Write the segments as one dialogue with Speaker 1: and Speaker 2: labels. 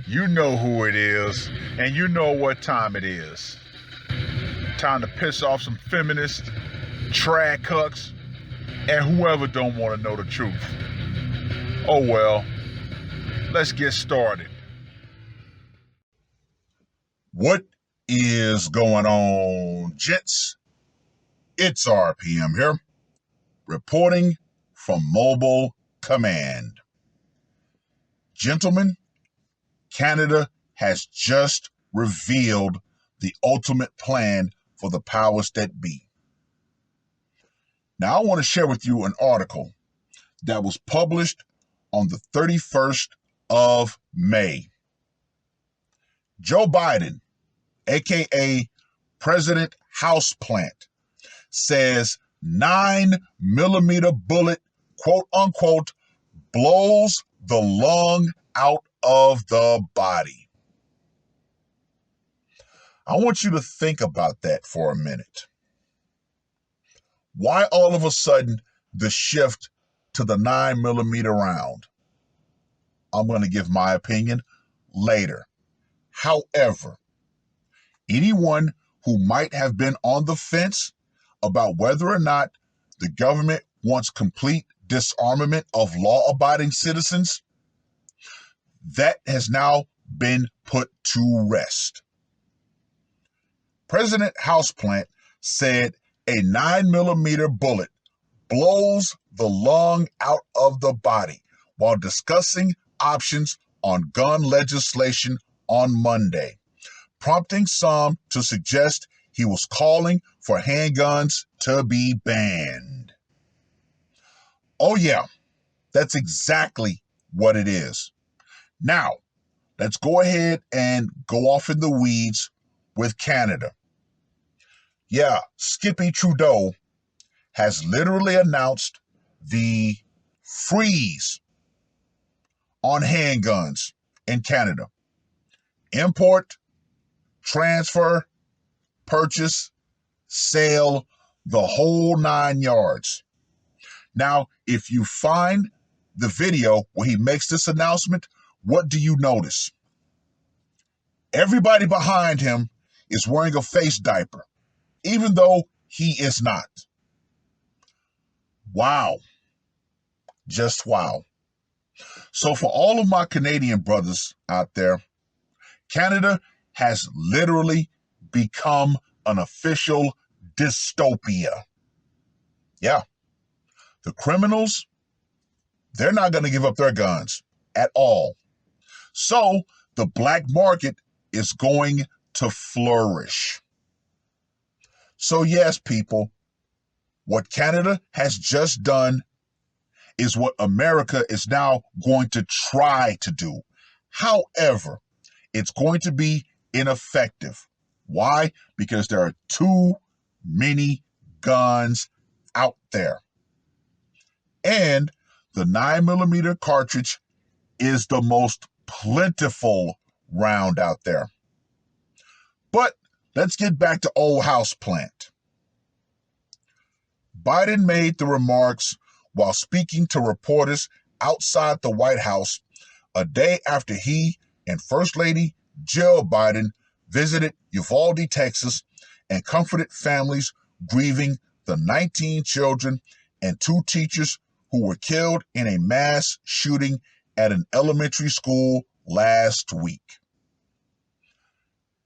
Speaker 1: You know who it is, and you know what time it is. Time to piss off some feminists, trad cucks, and whoever don't want to know the truth. Oh well, let's get started.
Speaker 2: What is going on, gents? It's R.P.M. here, reporting from Mobile Command. Gentlemen, Canada has just revealed the ultimate plan for the powers that be. Now, I want to share with you an article that was published on the 31st of May. Joe Biden, aka President Houseplant, says 9mm bullet, quote unquote, blows the lung out of the body. I want you to think about that for a minute. Why all of a sudden the shift to the 9mm round? I'm going to give my opinion later. However, anyone who might have been on the fence about whether or not the government wants complete disarmament of law-abiding citizens, that has now been put to rest. President Houseplant said a 9mm bullet blows the lung out of the body while discussing options on gun legislation on Monday, prompting some to suggest he was calling for handguns to be banned. Oh yeah, that's exactly what it is. Now, let's go ahead and go off in the weeds with Canada. Yeah, Skippy Trudeau has literally announced the freeze on handguns in Canada. Import, transfer, purchase, sale, the whole 9 yards. Now, if you find the video where he makes this announcement, what do you notice? Everybody behind him is wearing a face diaper, even though he is not. Wow. Just wow. So for all of my Canadian brothers out there, Canada has literally become an official dystopia. Yeah. The criminals, they're not going to give up their guns at all. So the black market is going to flourish. So yes, people, what Canada has just done is what America is now going to try to do. However, it's going to be ineffective. Why? Because there are too many guns out there. And the 9mm cartridge is the most plentiful round out there. But let's get back to old Houseplant. Biden made the remarks while speaking to reporters outside the White House a day after he and First Lady Jill Biden visited Uvalde, Texas, and comforted families grieving the 19 children and 2 teachers who were killed in a mass shooting at an elementary school last week.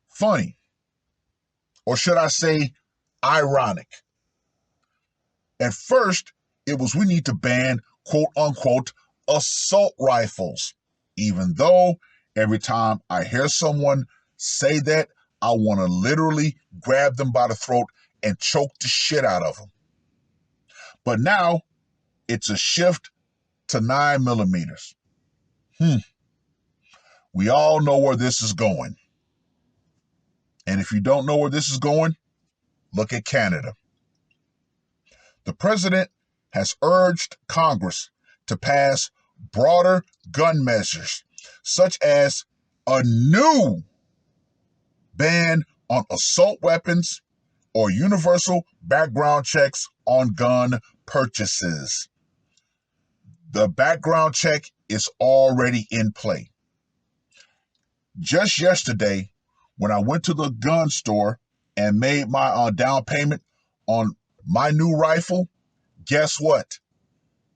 Speaker 2: Funny, or should I say ironic. At first, it was we need to ban, quote unquote, assault rifles, even though every time I hear someone say that, I want to literally grab them by the throat and choke the shit out of them. But now it's a shift to 9mm. We all know where this is going. And if you don't know where this is going, look at Canada. The president has urged Congress to pass broader gun measures, such as a new ban on assault weapons or universal background checks on gun purchases. The background check is already in play. Just yesterday, when I went to the gun store and made my down payment on my new rifle, guess what?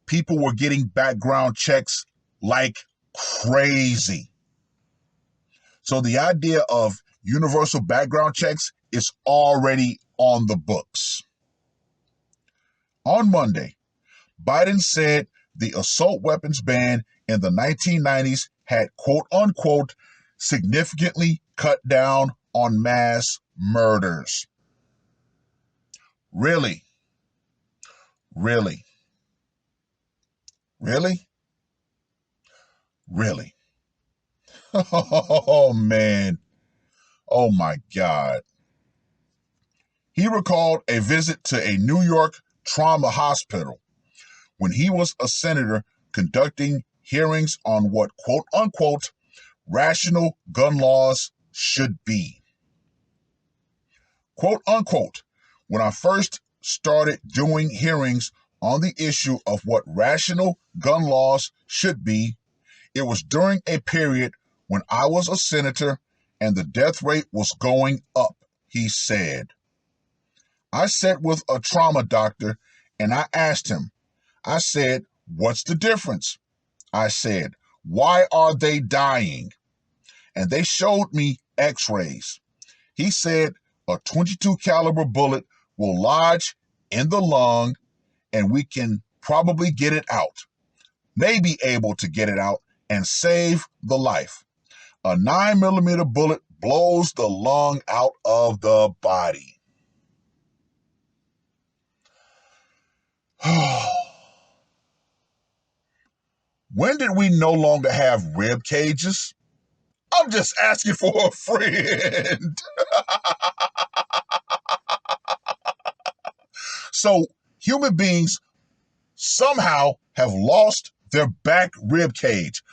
Speaker 2: People were getting background checks like crazy. So the idea of universal background checks is already on the books. On Monday, Biden said the assault weapons ban in the 1990s had, quote unquote, significantly cut down on mass murders. Really? Really? Really? Really? Oh, man. Oh, my God. He recalled a visit to a New York trauma hospital when he was a senator conducting hearings on what, quote unquote, rational gun laws should be. Quote unquote, when I first started doing hearings on the issue of what rational gun laws should be, it was during a period when I was a senator and the death rate was going up, he said. I sat with a trauma doctor and I asked him, I said, what's the difference? I said, why are they dying? And they showed me x-rays. He said a .22 caliber bullet will lodge in the lung and we can probably get it out, may be able to get it out and save the life. A 9mm bullet blows the lung out of the body. When did we no longer have rib cages? I'm just asking for a friend. So human beings somehow have lost their back rib cage.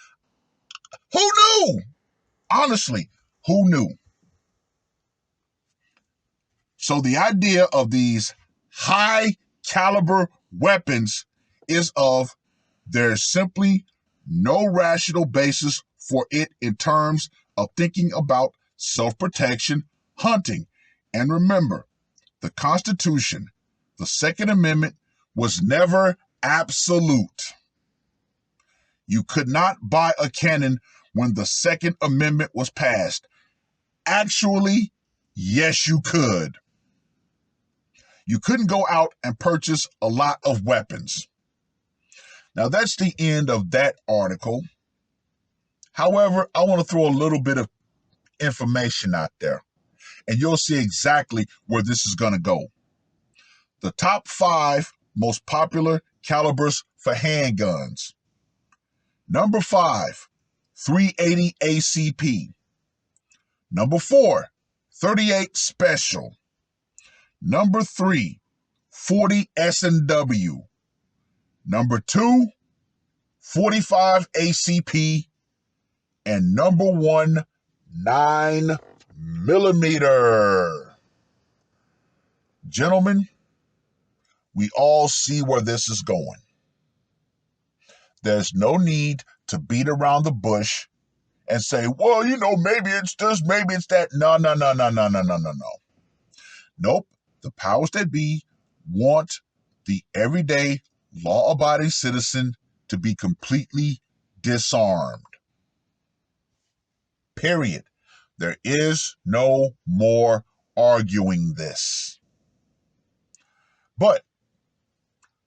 Speaker 2: Who knew? Honestly, who knew? So the idea of these high caliber weapons is of there's simply no rational basis for it in terms of thinking about self-protection, hunting. And remember, the Constitution, the Second Amendment, was never absolute. You could not buy a cannon when the Second Amendment was passed. Actually, yes, you could. You couldn't go out and purchase a lot of weapons. Now, that's the end of that article. However, I want to throw a little bit of information out there, and you'll see exactly where this is going to go. The top 5 most popular calibers for handguns. Number 5, 380 ACP. Number 4, 38 Special. Number 3, 40 S&W. Number 2, 45 ACP. And number 1, 9mm. Gentlemen, we all see where this is going. There's no need to beat around the bush and say, well, maybe it's this, maybe it's that. No. Nope. The powers that be want the everyday law-abiding citizen to be completely disarmed. Period. There is no more arguing this. But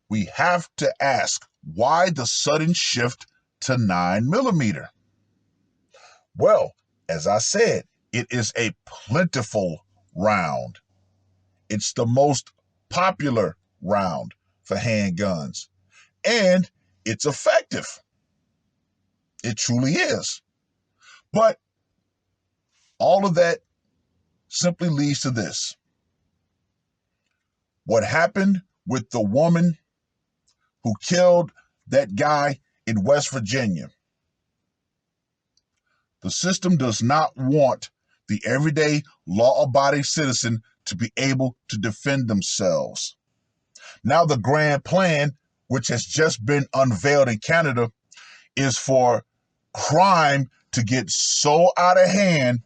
Speaker 2: we have to ask, why the sudden shift to 9mm? Well, as I said, it is a plentiful round. It's the most popular round for handguns. And it's effective. It truly is. But all of that simply leads to this. What happened with the woman who killed that guy in West Virginia? The system does not want the everyday law-abiding citizen to be able to defend themselves. Now the grand plan, which has just been unveiled in Canada, is for crime to get so out of hand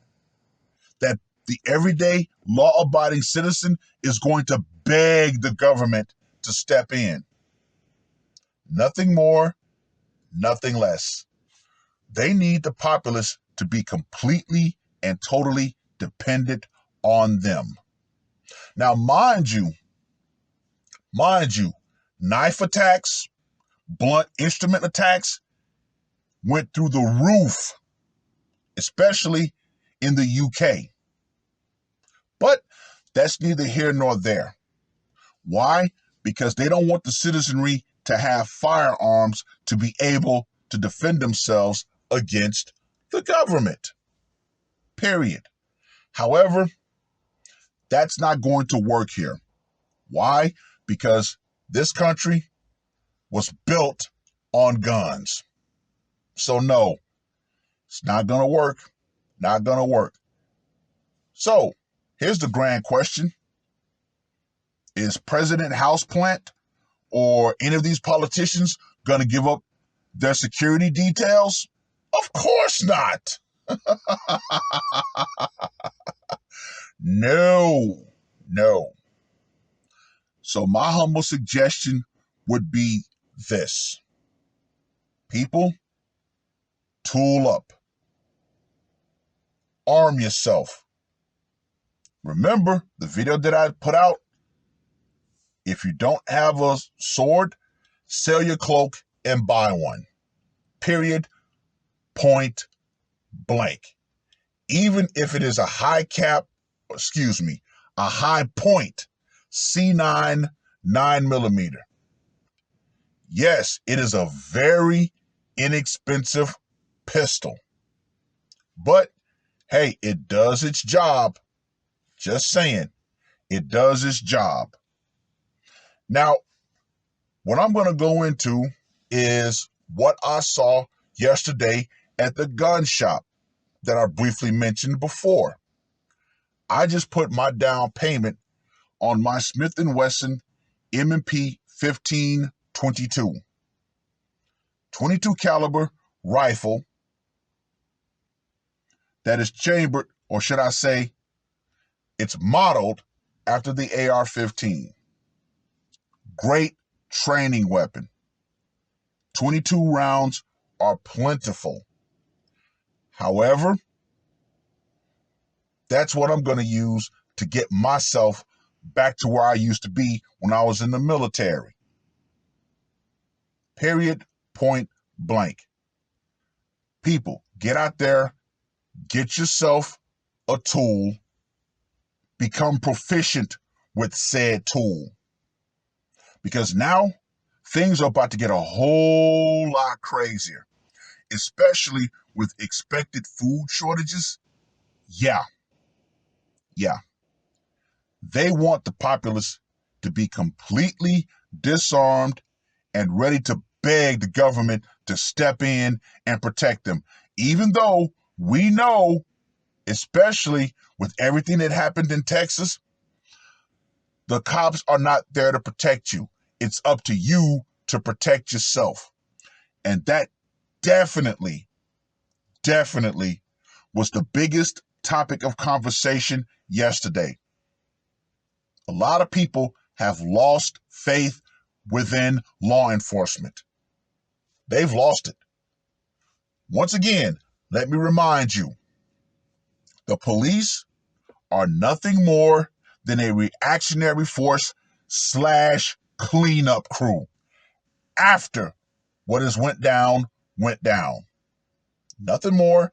Speaker 2: that the everyday law-abiding citizen is going to beg the government to step in. Nothing more, nothing less. They need the populace to be completely and totally dependent on them. Now, mind you, knife attacks, blunt instrument attacks went through the roof, especially in the UK. But that's neither here nor there. Why? Because they don't want the citizenry to have firearms to be able to defend themselves against the government. Period. However, that's not going to work here. Why? Because this country was built on guns. So no, it's not going to work. Not going to work. So here's the grand question. Is President Houseplant or any of these politicians going to give up their security details? Of course not. No. So my humble suggestion would be this. People, tool up. Arm yourself. Remember the video that I put out? If you don't have a sword, sell your cloak and buy one. Period. Point blank. Even if it is a high point C9 9mm. Yes, it is a very inexpensive pistol. But hey, it does its job. Just saying, it does its job. Now, what I'm going to go into is what I saw yesterday at the gun shop that I briefly mentioned before. I just put my down payment on my Smith & Wesson M&P 1522 22 caliber rifle that is chambered, or should I say, it's modeled after the AR-15. Great training weapon. 22 rounds are plentiful. However, that's what I'm going to use to get myself back to where I used to be when I was in the military. Period. Point blank. People, get out there, get yourself a tool, become proficient with said tool. Because now things are about to get a whole lot crazier, especially with expected food shortages. Yeah. They want the populace to be completely disarmed and ready to beg the government to step in and protect them. Even though we know, especially with everything that happened in Texas, the cops are not there to protect you. It's up to you to protect yourself. And that definitely was the biggest topic of conversation yesterday. A lot of people have lost faith within law enforcement. They've lost it. Once again, let me remind you, the police are nothing more than a reactionary force / cleanup crew after what has went down. Nothing more,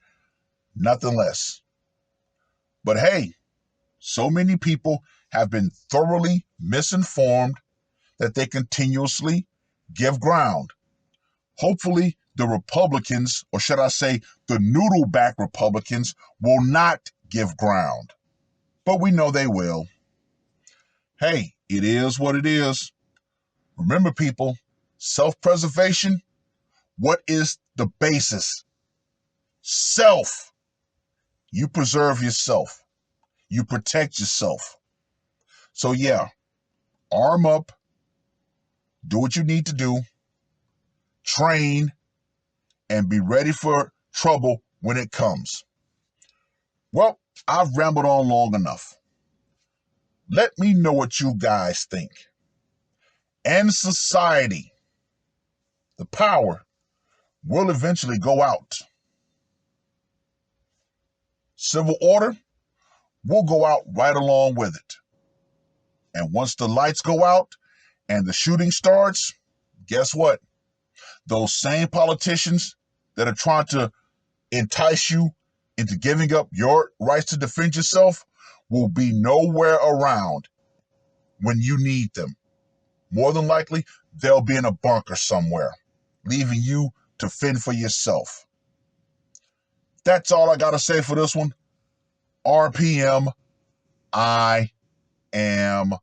Speaker 2: nothing less. But hey, so many people have been thoroughly misinformed that they continuously give ground. Hopefully, the Republicans, or should I say the noodle-back Republicans, will not give ground. But we know they will. Hey, it is what it is. Remember, people, self-preservation, what is the basis? Self. You preserve yourself. You protect yourself. So yeah, arm up, do what you need to do, train, and be ready for trouble when it comes. Well, I've rambled on long enough. Let me know what you guys think. And society, the power will eventually go out. Civil order will go out right along with it. And once the lights go out and the shooting starts, guess what? Those same politicians that are trying to entice you into giving up your rights to defend yourself will be nowhere around when you need them. More than likely, they'll be in a bunker somewhere, leaving you to fend for yourself. That's all I got to say for this one. R.P.M. I am